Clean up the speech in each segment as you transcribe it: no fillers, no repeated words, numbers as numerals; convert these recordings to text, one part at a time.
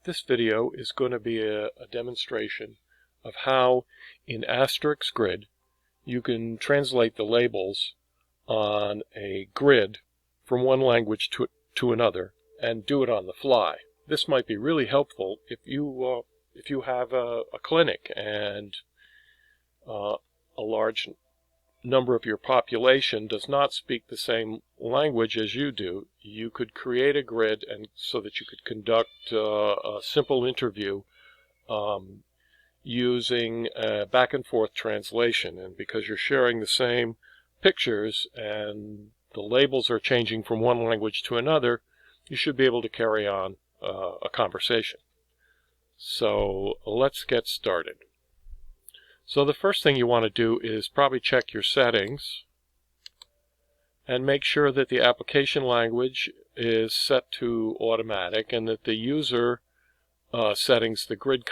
This video is going to be a demonstration of how in AsTeRICS grid you can translate the labels on a grid from one language to another and do it on the fly. This might be really helpful if you have a clinic and a large number of your population does not speak the same language as you do. You could create a grid and so that you could conduct a simple interview using back and forth translation. And because you're sharing the same pictures and the labels are changing from one language to another, you should be able to carry on a conversation. So let's get started. So the first thing you want to do is probably check your settings and make sure that the application language is set to automatic and that the user settings, the grid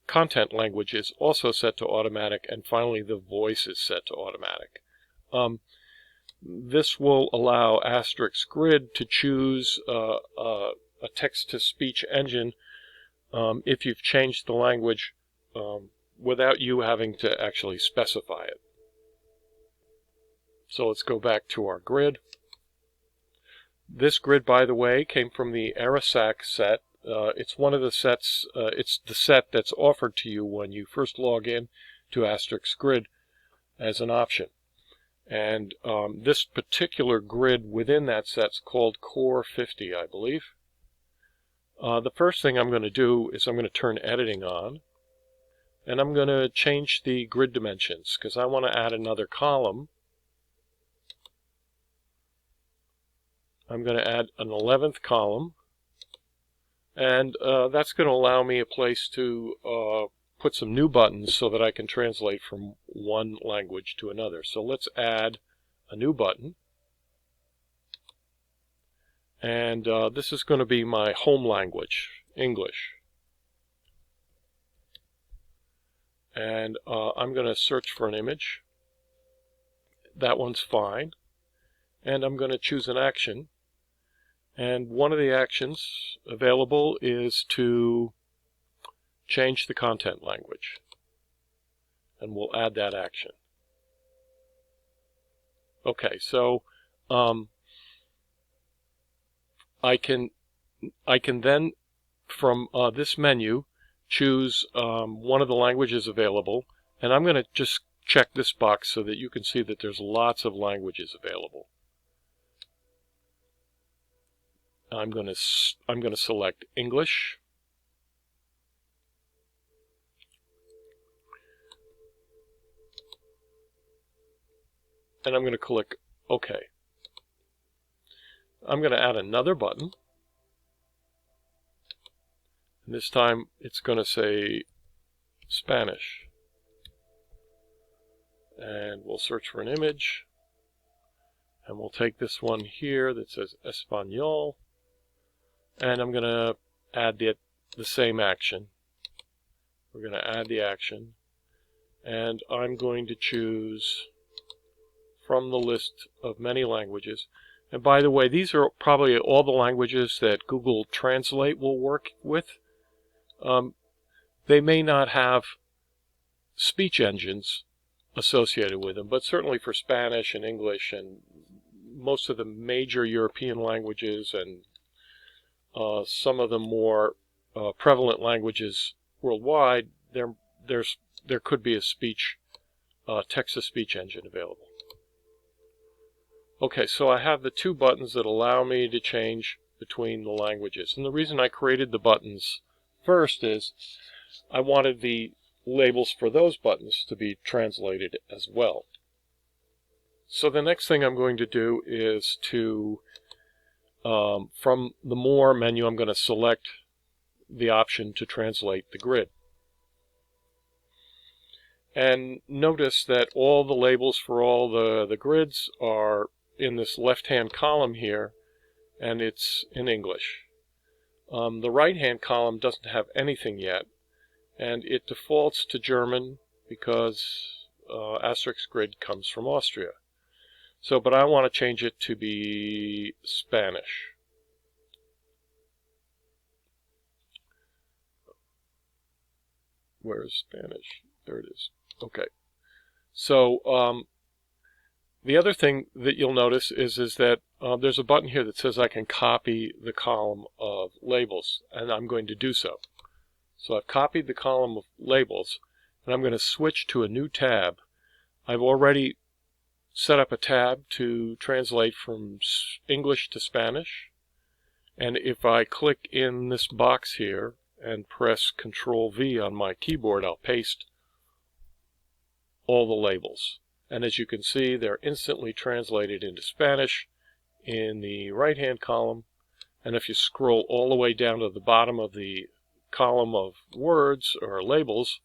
content language is also set to automatic, and finally the voice is set to automatic. This will allow AsTeRICS grid to choose a text-to-speech engine if you've changed the language without you having to actually specify it. So let's go back to our grid. This grid, by the way, came from the AsTeRICS set. It's one of the sets, it's the set that's offered to you when you first log in to AsTeRICS grid as an option. And this particular grid within that set is called Core 50, I believe. The first thing I'm going to do is I'm going to turn editing on. And I'm going to change the grid dimensions because I want to add another column. I'm going to add an 11th column. And that's going to allow me a place to put some new buttons so that I can translate from one language to another. So let's add a new button. And this is going to be my home language, English. And I'm going to search for an image. That one's fine. And I'm going to choose an action. And one of the actions available is to change the content language. And we'll add that action. Okay, so I can then, from this menu, choose one of the languages available, and I'm going to just check this box so that you can see that there's lots of languages available. I'm going to select English, and I'm going to click OK. I'm going to add another button. And this time it's going to say Spanish. And we'll search for an image. And we'll take this one here that says Español. And I'm going to add the same action. We're going to add the action. And I'm going to choose from the list of many languages. And by the way, these are probably all the languages that Google Translate will work with. They may not have speech engines associated with them, but certainly for Spanish and English and most of the major European languages and some of the more prevalent languages worldwide, there could be a text-to-speech engine available. Okay, so I have the two buttons that allow me to change between the languages. And the reason I created the buttons first is I wanted the labels for those buttons to be translated as well. So the next thing I'm going to do is to, from the More menu, I'm going to select the option to translate the grid. And notice that all the labels for all the grids are in this left-hand column here, and it's in English. The right-hand column doesn't have anything yet, and it defaults to German because AsTeRICS grid comes from Austria. So, but I want to change it to be Spanish. Where's Spanish? There it is. Okay. So the other thing that you'll notice is that there's a button here that says I can copy the column of labels, and I'm going to do so. So I've copied the column of labels, and I'm going to switch to a new tab. I've already set up a tab to translate from English to Spanish, and if I click in this box here and press Control V on my keyboard, I'll paste all the labels. And as you can see, they're instantly translated into Spanish in the right-hand column. And if you scroll all the way down to the bottom of the column of words or labels,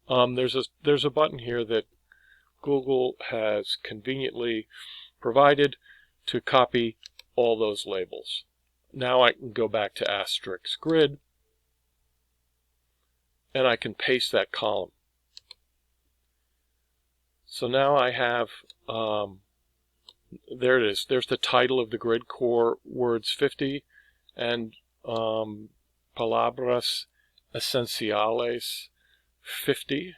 there's a button here that Google has conveniently provided to copy all those labels. Now I can go back to AsTeRICS Grid, and I can paste that column. So now I have, there it is. There's the title of the grid, Core Words 50, and Palabras Esenciales 50.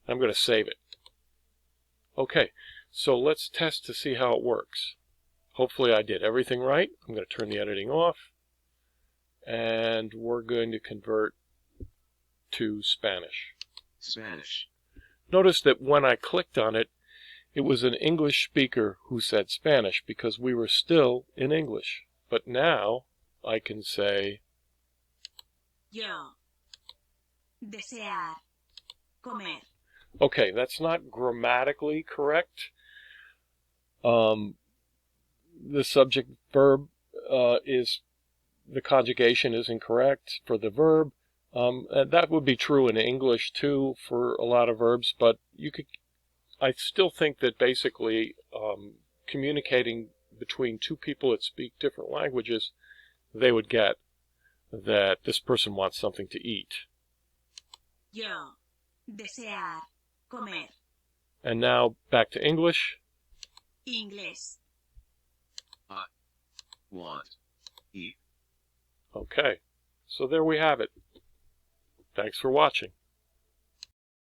I'm going to save it. Okay, so let's test to see how it works. Hopefully I did everything right. I'm going to turn the editing off, and we're going to convert to Spanish. Notice that when I clicked on it, it was an English speaker who said Spanish because we were still in English. But now I can say, Yo. Desear. Comer. Okay, that's not grammatically correct. The subject verb the conjugation is incorrect for the verb. And that would be true in English too for a lot of verbs, but I still think that basically communicating between two people that speak different languages, they would get that this person wants something to eat. Yo. Desear. Comer. And now back to English. Inglés. I want eat. Okay, so there we have it. Thanks for watching.